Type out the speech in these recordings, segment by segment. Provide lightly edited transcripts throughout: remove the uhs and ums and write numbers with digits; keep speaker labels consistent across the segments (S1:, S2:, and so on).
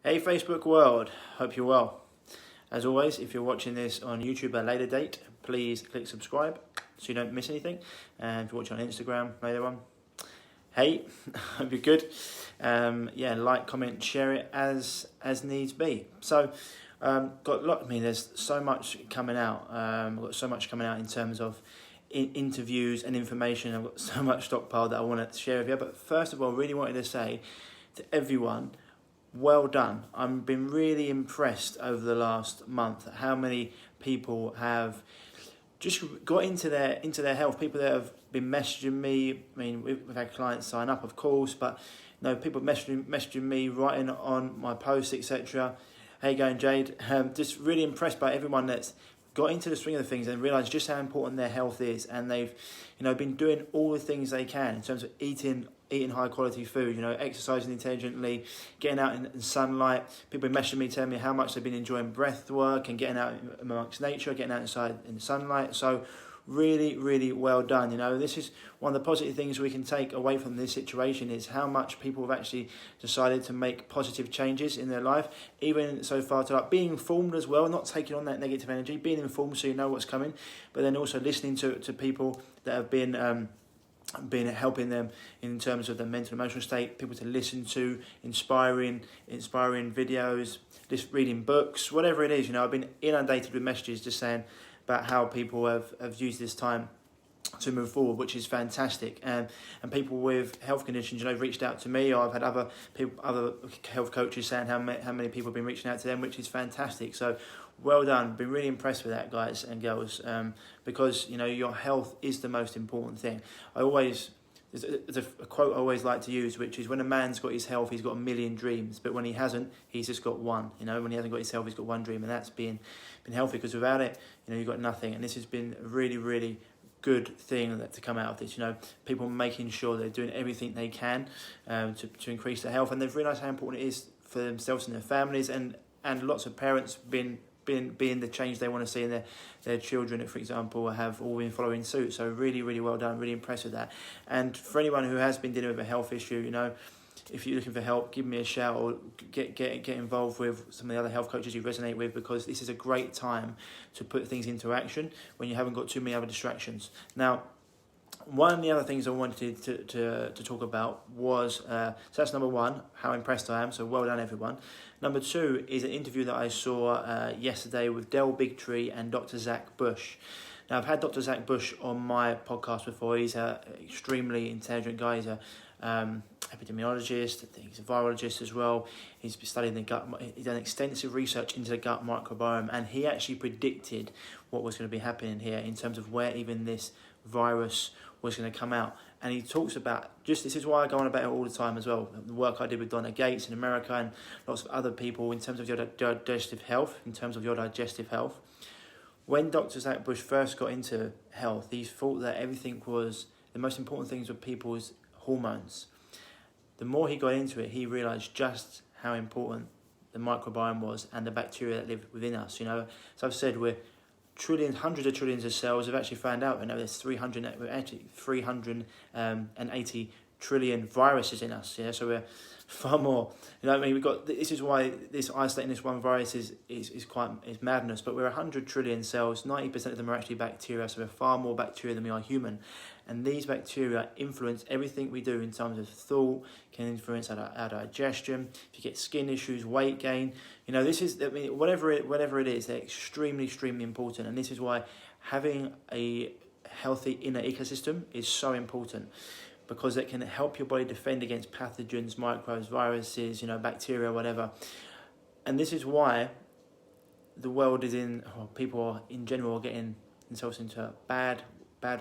S1: Hey Facebook world, hope you're well. As always, if you're watching this on YouTube at a later date, please click subscribe so you don't miss anything. And if you're watching on Instagram later on, hey, hope you're good. Like, comment, share it as needs be. So, there's so much coming out. I've got so much coming out in terms of interviews and information. I've got so much stockpile that I want to share with you. But first of all, I really wanted to say to everyone, well done. I've been really impressed over the last month at how many people have just got into their health. People that have been messaging me. I mean, we've had clients sign up, of course, but people messaging me, writing on my posts, etc. How you going, Jade? Just really impressed by everyone that's got into the swing of the things and realised just how important their health is, and they've been doing all the things they can in terms of eating high quality food, exercising intelligently, getting out in sunlight. People have been messaging me telling me how much they've been enjoying breath work and getting out amongst nature, getting out inside in the sunlight. So really, really well done. This is one of the positive things we can take away from this situation, is how much people have actually decided to make positive changes in their life, even so far to being informed as well, not taking on that negative energy, being informed so you know what's coming, but then also listening to people that have been helping them in terms of their mental and emotional state, people to listen to, inspiring videos, just reading books, whatever it is. I've been inundated with messages just saying about how people have used this time to move forward, which is fantastic. And people with health conditions, reached out to me, or I've had other health coaches saying how many people have been reaching out to them, which is fantastic. So well done. Been really impressed with that, guys and girls, because your health is the most important thing. There's a quote I always like to use, which is, when a man's got his health, he's got a million dreams, but when he hasn't, he's just got one. When he hasn't got his health, he's got one dream, and that's being healthy, because without it, you've got nothing. And this has been a really, really good thing to come out of this. People making sure they're doing everything they can to increase their health, and they've realised how important it is for themselves and their families, and lots of parents being the change they want to see in their children, for example, have all been following suit. So really, really well done. Really impressed with that. And for anyone who has been dealing with a health issue, if you're looking for help, give me a shout, or get involved with some of the other health coaches you resonate with, because this is a great time to put things into action when you haven't got too many other distractions. Now, one of the other things I wanted to talk about was, so that's number one, how impressed I am, so well done everyone. Number two is an interview that I saw yesterday with Del Bigtree and Dr. Zach Bush. Now, I've had Dr. Zach Bush on my podcast before. He's an extremely intelligent guy. He's a epidemiologist, he's a virologist as well. He's studied the gut. He's done extensive research into the gut microbiome, and he actually predicted what was going to be happening here in terms of where even this virus was going to come out. And he talks about, this is why I go on about it all the time as well, the work I did with Donna Gates in America and lots of other people in terms of your digestive health, When Dr. Zach Bush first got into health, he thought that everything was, the most important things with people's hormones. The more he got into it, he realised just how important the microbiome was and the bacteria that live within us. So I've said we're hundreds of trillions of cells. I've actually found out, there's 380 trillion viruses in us. So we're far more. We've got. This is why this isolating this one virus is madness. But we're 100 trillion cells. 90% of them are actually bacteria. So we're far more bacteria than we are human. And these bacteria influence everything we do in terms of thought, can influence our digestion. If you get skin issues, weight gain, whatever it is, they're extremely, extremely important. And this is why having a healthy inner ecosystem is so important, because it can help your body defend against pathogens, microbes, viruses, bacteria, whatever. And this is why the world people in general are getting themselves into a bad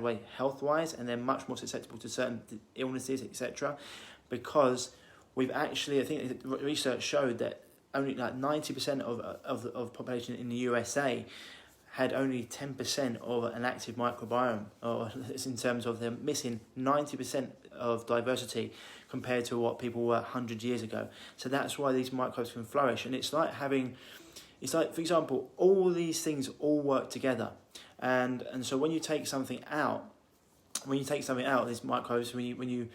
S1: way health-wise, and they're much more susceptible to certain illnesses, etc. Because we've actually, I think research showed that only 90% of population in the USA had only 10% of an active microbiome, or in terms of them missing 90% of diversity compared to what people were 100 years ago. So that's why these microbes can flourish. And it's like, for example, all these things all work together. And so when you take something out, these microbes, when you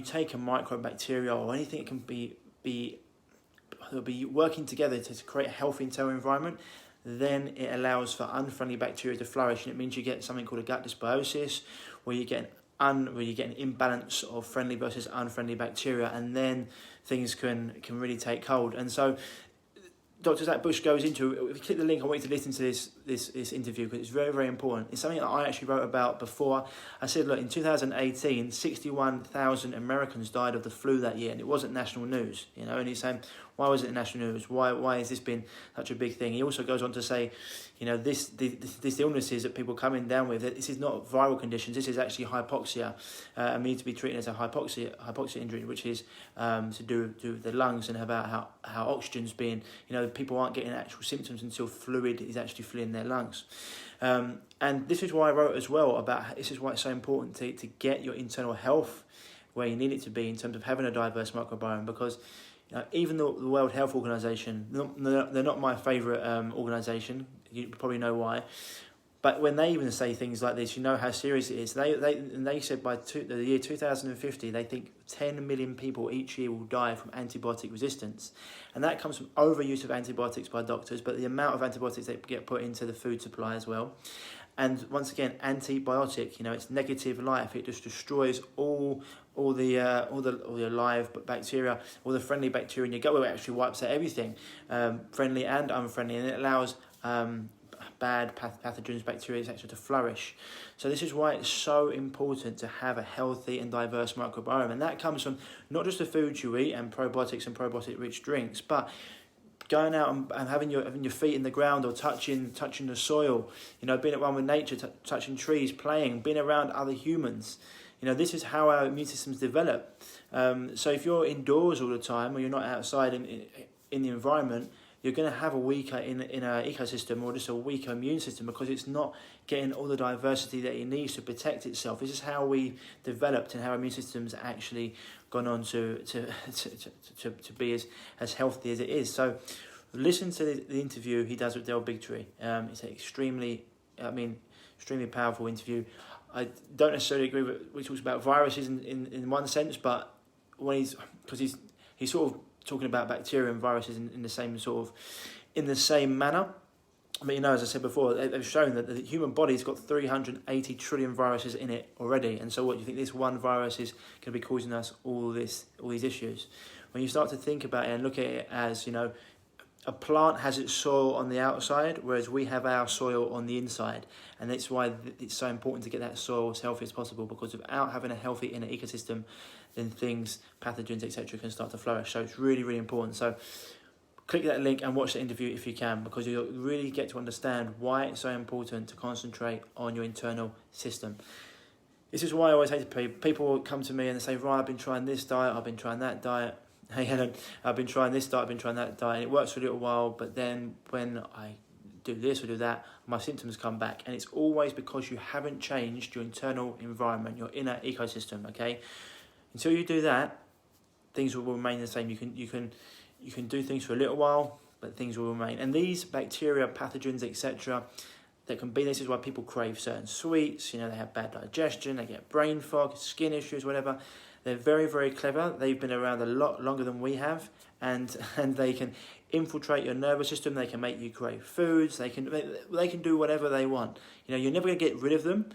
S1: take a microbacteria or anything, it can be they'll be working together to create a healthy internal environment. Then it allows for unfriendly bacteria to flourish, and it means you get something called a gut dysbiosis, where you get an imbalance of friendly versus unfriendly bacteria, and then things can really take hold. And so Dr. Zach Bush goes into, if you click the link, I want you to listen to this interview because it's very, very important. It's something that I actually wrote about before. I said, look, in 2018, 61,000 Americans died of the flu that year, and it wasn't national news, and he's saying, why was it national news? Why has this been such a big thing? He also goes on to say, this illnesses that people are coming down with, this is not viral conditions, this is actually hypoxia, and we need to be treated as a hypoxia injury, which is to do with the lungs, and about how oxygen's being, people aren't getting actual symptoms until fluid is actually filling their lungs. And this is why I wrote as well about, this is why it's so important to get your internal health where you need it to be in terms of having a diverse microbiome, because even the World Health Organization, they're not my favourite organisation. You probably know why. But when they even say things like this, you know how serious it is. They said by the year 2050, they think 10 million people each year will die from antibiotic resistance. And that comes from overuse of antibiotics by doctors, but the amount of antibiotics that get put into the food supply as well. And once again, antibiotic, it's negative life. It just destroys all the live bacteria, all the friendly bacteria in your gut. Well, it actually wipes out everything, friendly and unfriendly, and it allows bad pathogens, bacteria, etc. to flourish. So this is why it's so important to have a healthy and diverse microbiome, and that comes from not just the foods you eat and probiotic-rich drinks, but going out and having your feet in the ground, or touching the soil, being at one with nature, touching trees, playing, being around other humans. This is how our immune systems develop. So if you're indoors all the time, or you're not outside in the environment, you're going to have a weaker in an ecosystem, or just a weaker immune system, because it's not getting all the diversity that it needs to protect itself. This is how we developed, and how our immune systems actually gone on to be as healthy as it is. So listen to the interview he does with Del Bigtree. It's an extremely powerful interview. I don't necessarily agree with what he talks about viruses in one sense, but he's sort of talking about bacteria and viruses in the same manner. But as I said before, they've shown that the human body's got 380 trillion viruses in it already. And so what do you think this one virus is going to be causing us all these issues? When you start to think about it and look at it as, a plant has its soil on the outside, whereas we have our soil on the inside. And that's why it's so important to get that soil as healthy as possible, because without having a healthy inner ecosystem, then things, pathogens, etc. can start to flourish. So it's really, really important. So click that link and watch the interview if you can, because you'll really get to understand why it's so important to concentrate on your internal system. This is why I always hate to people come to me and they say, right, I've been trying this diet, I've been trying that diet. Hey Helen, I've been trying this diet, I've been trying that diet, and it works for a little while, but then when I do this or do that, my symptoms come back. And it's always because you haven't changed your internal environment, your inner ecosystem, okay? Until you do that, things will remain the same. You can do things for a little while, but things will remain. And these bacteria, pathogens, etc., this is why people crave certain sweets, they have bad digestion, they get brain fog, skin issues, whatever. They're very, very clever. They've been around a lot longer than we have, and they can infiltrate your nervous system. They can make you crave foods. They can do whatever they want. You're never going to get rid of them.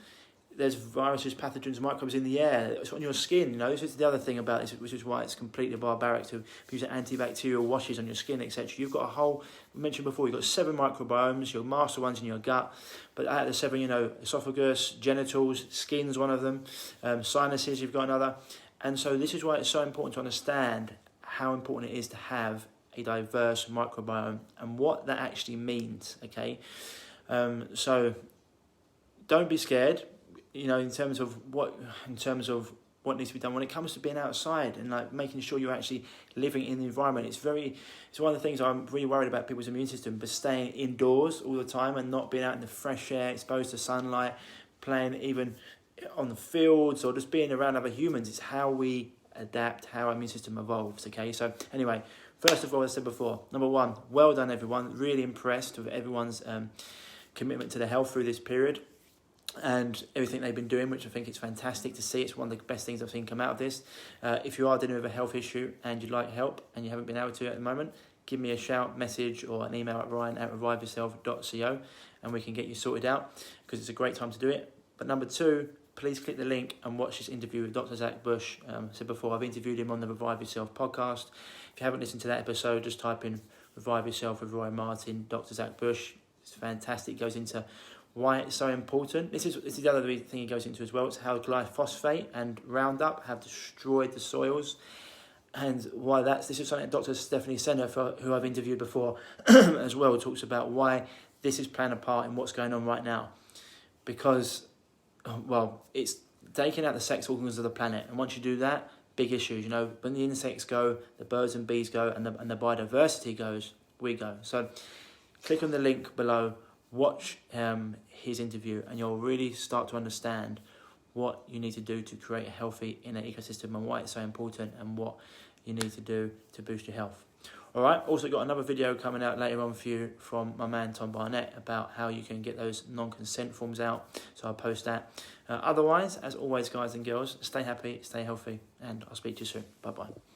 S1: There's viruses, pathogens, microbes in the air. It's on your skin. This is the other thing about this, which is why it's completely barbaric to use antibacterial washes on your skin, etc. You've got a whole, I mentioned before, you've got 7 microbiomes, your master ones in your gut. But out of the 7, esophagus, genitals, skin's one of them, sinuses, you've got another. And so this is why it's so important to understand how important it is to have a diverse microbiome and what that actually means, okay? So don't be scared. In terms of what needs to be done when it comes to being outside and making sure you're actually living in the environment. It's one of the things I'm really worried about people's immune system, but staying indoors all the time and not being out in the fresh air, exposed to sunlight, playing even on the fields or just being around other humans. It's how we adapt, how our immune system evolves, okay? So anyway, first of all, as I said before, number 1, well done everyone. Really impressed with everyone's commitment to the health through this period. and everything they've been doing, which I think it's fantastic to see. It's one of the best things I've seen come out of this. If you are dealing with a health issue and you'd like help and you haven't been able to at the moment, give me a shout, message, or an email at ryan@reviveyourself.co, and we can get you sorted out, because it's a great time to do it. But number two, please click the link and watch this interview with Dr. Zach Bush. I said before, I've interviewed him on the Revive Yourself podcast. If you haven't listened to that episode, just type in Revive Yourself with Roy Martin, Dr. Zach Bush. It's fantastic. It goes into why it's so important. This is the other thing he goes into as well. It's how glyphosate and Roundup have destroyed the soils, and why this is something Dr. Stephanie Senner, who I've interviewed before as well, talks about why this is playing a part in what's going on right now. Because, well, it's taking out the sex organs of the planet, and once you do that, big issues. You know, when the insects go, the birds and bees go, and the biodiversity goes, we go. So click on the link below, watch his interview, and you'll really start to understand what you need to do to create a healthy inner ecosystem, and why it's so important, and what you need to do to boost your health. All right, also got another video coming out later on for you from my man Tom Barnett about how you can get those non-consent forms out, so I'll post that. Otherwise, as always, guys and girls, stay happy, stay healthy, and I'll speak to you soon. Bye-bye.